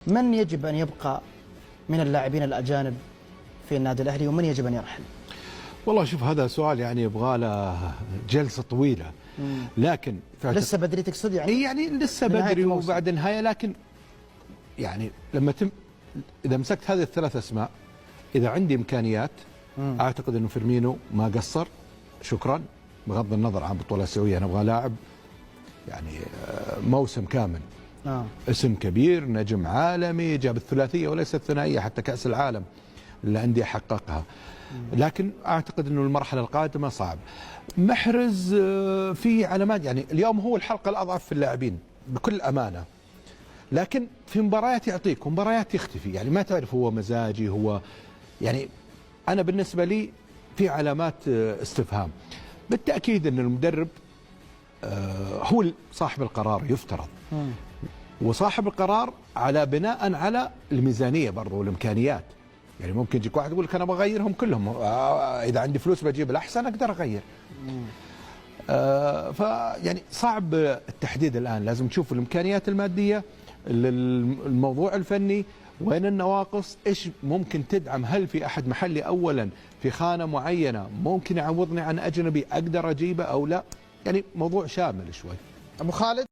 من يجب أن يبقى من اللاعبين الأجانب في النادي الأهلي ومن يجب أن يرحل؟ والله شوف، هذا سؤال يعني يبغى له جلسة طويلة. لكن لسه بدري تقصد يعني؟ يعني لسه بدري وبعد النهاية. لكن يعني لما إذا مسكت هذه الثلاث أسماء، إذا عندي إمكانيات أعتقد أنه فيرمينو ما قصر. شكرا، بغض النظر عن بطولة آسيوية، نبغى لاعب يعني موسم كامل. اسم كبير، نجم عالمي، جاب الثلاثية وليس الثنائية، حتى كأس العالم الأندية حققها. لكن أعتقد أنه المرحلة القادمة صعب. محرز في علامات، يعني اليوم هو الحلقة الأضعف في اللاعبين بكل أمانة، لكن في مباريات يعطيك ومباريات يختفي، يعني ما تعرف هو مزاجي هو. يعني أنا بالنسبة لي في علامات استفهام. بالتأكيد أن المدرب هو صاحب القرار يفترض، وصاحب القرار على بناء على الميزانية برضو والإمكانيات. يعني ممكن يجيك واحد يقول لك أنا بغيرهم كلهم، إذا عندي فلوس بجيب الأحسن أقدر أغير. فيعني صعب التحديد الآن، لازم تشوف الإمكانيات المادية، الموضوع الفني، وين النواقص، إيش ممكن تدعم، هل في أحد محلي أولا في خانة معينة ممكن يعوضني عن أجنبي أقدر أجيبه أو لا. يعني موضوع شامل شوي. أبو خالد.